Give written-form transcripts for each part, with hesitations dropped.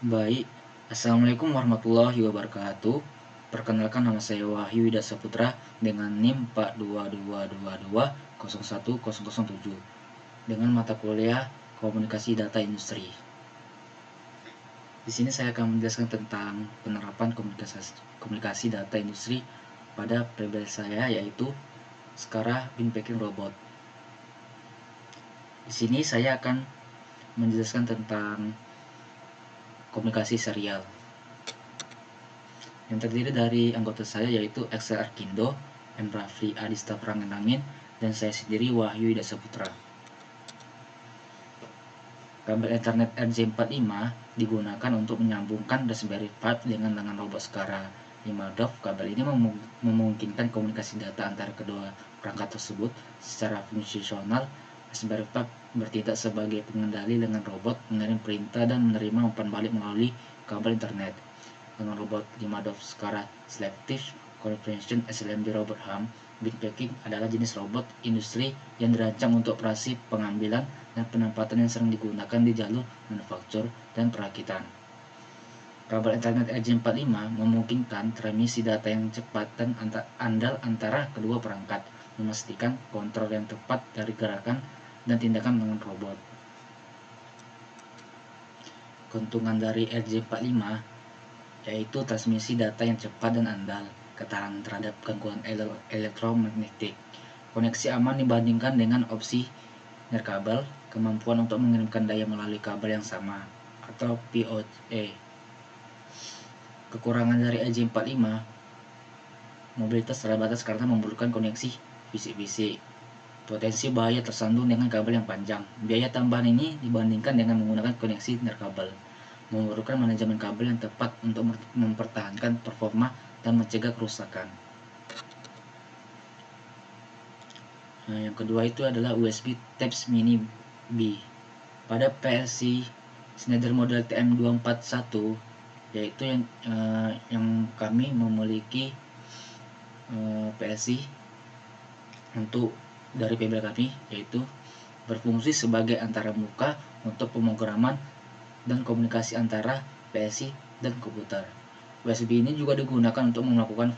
Baik, Assalamualaikum warahmatullahi wabarakatuh. Perkenalkan, nama saya Wahyu Wida Saputra dengan NIM 42222010007 dengan mata kuliah Komunikasi Data Industri. Di sini saya akan menjelaskan tentang penerapan komunikasi data industri pada pribadi saya, yaitu Skara Bin Packing Robot. Di sini saya akan menjelaskan tentang komunikasi serial yang terdiri dari anggota saya, yaitu Excel Arkindo, M. Rafli Adista Prangenamin, dan saya sendiri Wahyu Wida Saputra. Kabel Ethernet RJ45 digunakan untuk menyambungkan Raspberry Pi dengan robot Skara 5DOF. Kabel ini memungkinkan komunikasi data antara kedua perangkat tersebut secara fungsional. Raspberry Pi bertindak sebagai pengendali dengan robot, mengirim perintah dan menerima umpan balik melalui kabel internet. Dengan robot 5DOF Skara Selective Conversion SLMB Robot HAM, Bin Packing adalah jenis robot industri yang dirancang untuk operasi pengambilan dan penempatan yang sering digunakan di jalur manufaktur dan perakitan. Kabel Ethernet RJ45 memungkinkan transmisi data yang cepat dan andal antara kedua perangkat, memastikan kontrol yang tepat dari gerakan dan tindakan dengan robot. Keuntungan dari RJ45 yaitu transmisi data yang cepat dan andal, ketahanan terhadap gangguan elektromagnetik, koneksi aman dibandingkan dengan opsi nirkabel, kemampuan untuk mengirimkan daya melalui kabel yang sama atau PoE. Kekurangan dari RJ45, mobilitas terbatas karena memerlukan koneksi fisik-fisik, potensi bahaya tersandung dengan kabel yang panjang. Biaya tambahan ini dibandingkan dengan menggunakan koneksi nirkabel, memerlukan manajemen kabel yang tepat untuk mempertahankan performa dan mencegah kerusakan. Nah, yang kedua itu adalah USB Type Mini B. Pada PLC Schneider model TM241, yaitu yang kami memiliki PLC untuk dari PBL kami, yaitu berfungsi sebagai antara muka untuk pemrograman dan komunikasi antara PLC dan komputer. USB ini juga digunakan untuk melakukan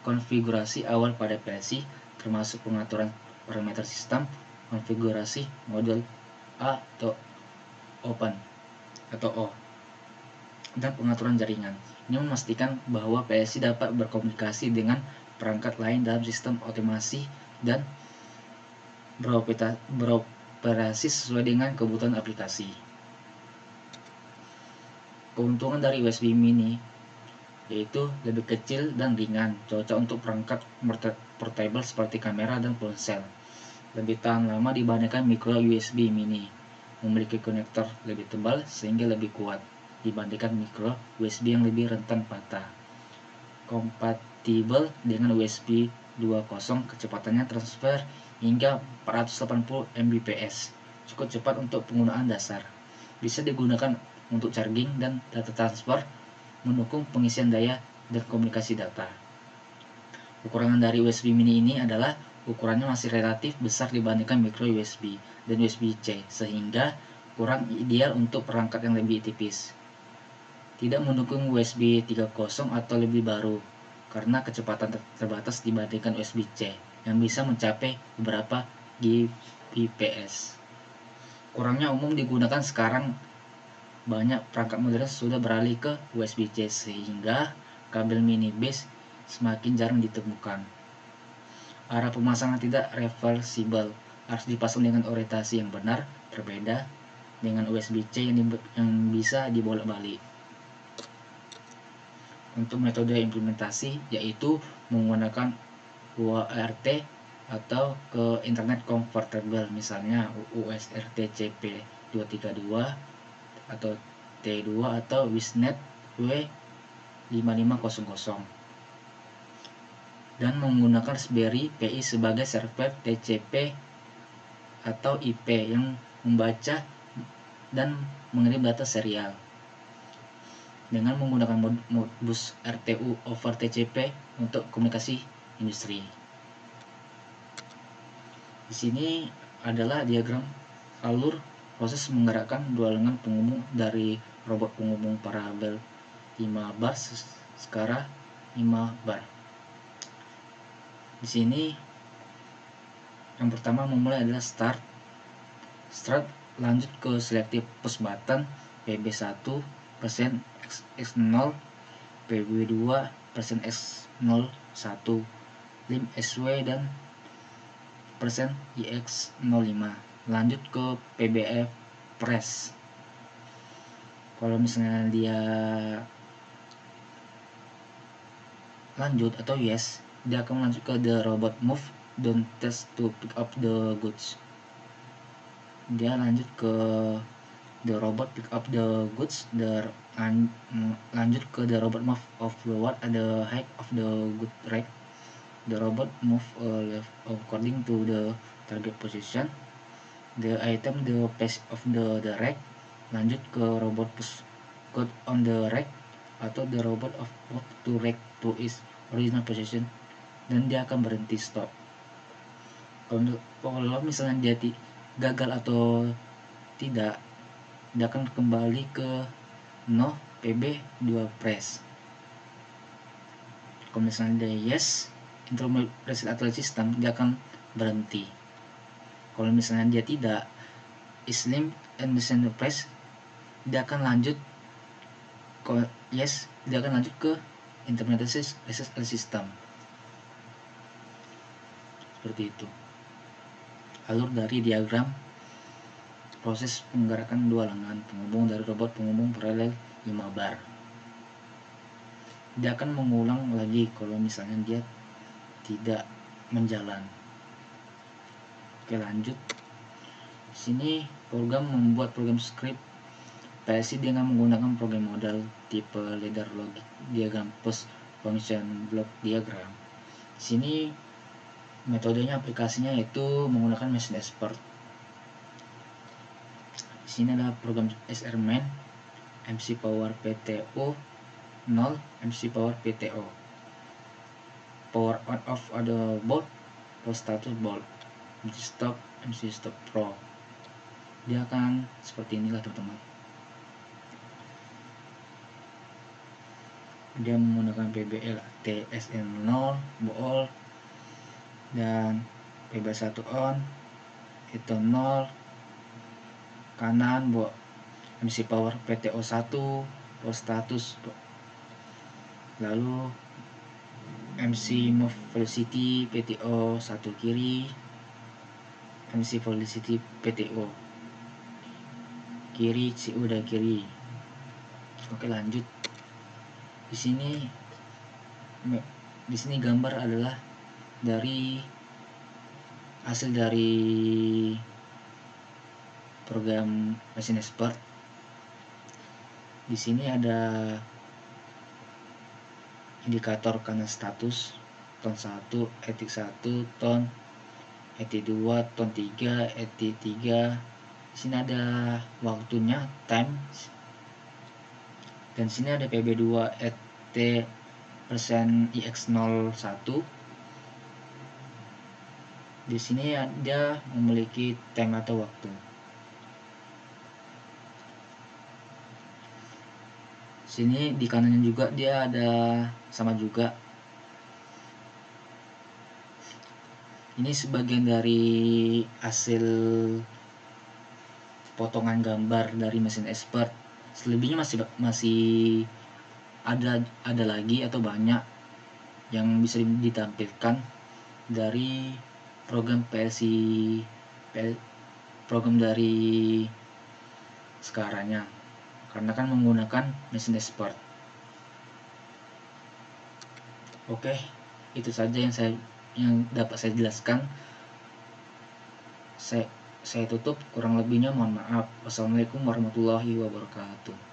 konfigurasi awal pada PLC, termasuk pengaturan parameter sistem, konfigurasi modul A atau open atau O, dan pengaturan jaringan. Ini memastikan bahwa PLC dapat berkomunikasi dengan perangkat lain dalam sistem otomasi dan beroperasi sesuai dengan kebutuhan aplikasi. Keuntungan dari USB Mini yaitu lebih kecil dan ringan, cocok untuk perangkat portable seperti kamera dan ponsel. Lebih tahan lama dibandingkan micro USB Mini, memiliki konektor lebih tebal sehingga lebih kuat dibandingkan micro USB yang lebih rentan patah. Kompatibel dengan USB 2.0, kecepatannya transfer hingga 480 Mbps, cukup cepat untuk penggunaan dasar. Bisa digunakan untuk charging dan data transfer, mendukung pengisian daya dan komunikasi data. Kekurangan dari USB Mini ini adalah ukurannya masih relatif besar dibandingkan micro USB dan USB-C, sehingga kurang ideal untuk perangkat yang lebih tipis. Tidak mendukung USB 3.0 atau lebih baru karena kecepatan terbatas dibandingkan USB-C yang bisa mencapai beberapa Gbps. Kurangnya umum digunakan sekarang. Banyak perangkat modern sudah beralih ke USB-C sehingga kabel mini base semakin jarang ditemukan. Arah pemasangan tidak reversible, harus dipasang dengan orientasi yang benar, berbeda dengan USB-C yang bisa dibolak-balik. Untuk metode implementasi yaitu menggunakan UART atau ke Internet Convertible, misalnya USRT-CP 232 atau T2 atau Wisnet W5500, dan menggunakan Raspberry Pi sebagai server TCP atau IP yang membaca dan mengirim data serial dengan menggunakan modbus RTU over TCP untuk komunikasi industri. Di sini adalah diagram alur proses menggerakkan dua lengan penghubung dari robot penghubung parabel 5 bar sekarang 5 bar. Di sini yang pertama memulai adalah start, lanjut ke selective push button PB1 persen X0, PB2 persen X01, lim SW dan persen IX05. Lanjut ke PBF press. Kalau misalnya dia lanjut atau yes, dia akan lanjut ke the robot move don't test to pick up the goods. Dia lanjut ke the robot pick up the goods, lanjut ke the robot move of lower at the height of the good rack. The robot move left according to the target position. The item the pace of the rack. Lanjut ke robot push good on the rack atau the robot of move to rack to its original position, dan dia akan berhenti stop. Kalau misalnya dia gagal atau tidak, dia akan kembali ke no PB2 press. Kalau misalnya dia yes, intermediate press atau system, dia akan berhenti. Kalau misalnya dia tidak, slim and descend press, dia akan lanjut. Kalau yes, dia akan lanjut ke intermediate press system. Seperti itu alur dari diagram proses penggerakan dua lengan penghubung dari robot penghubung paralel 5 bar. Dia akan mengulang lagi kalau misalnya dia tidak menjalan. Oke, lanjut. Sini program membuat program script PLC dengan menggunakan program model tipe ladder logic diagram post function block diagram. Sini metodenya aplikasinya yaitu menggunakan Machine Expert. Di sini ada program SRman, MC Power PTO 0, MC Power PTO. Power on off ada bolt, power status bolt, MC stop, MC stop pro. Dia akan seperti inilah teman-teman. Dia menggunakan PBL TSN 0 bool dan PB1 on itu 0 kanan MC power PTO 1 power status, lalu MC move velocity PTO 1 kiri, MC velocity PTO kiri, CU udah kiri. Oke, lanjut. Di sini gambar adalah dari hasil dari program Machine Expert. Di sini ada indikator kanan status ton 1, etik 1, ton etik 2, ton 3, etik 3. Di sini ada waktunya time. Dan sini ada PB2 ET persen IX01. Di sini dia memiliki time atau waktu. Sini di kanannya juga dia ada sama juga. Ini sebagian dari hasil potongan gambar dari Machine Expert. Selebihnya masih ada lagi atau banyak yang bisa ditampilkan dari program program dari sekarangnya, karena kan menggunakan Machine Expert. Oke, itu saja yang dapat saya jelaskan. Saya tutup, kurang lebihnya mohon maaf. Wassalamualaikum warahmatullahi wabarakatuh.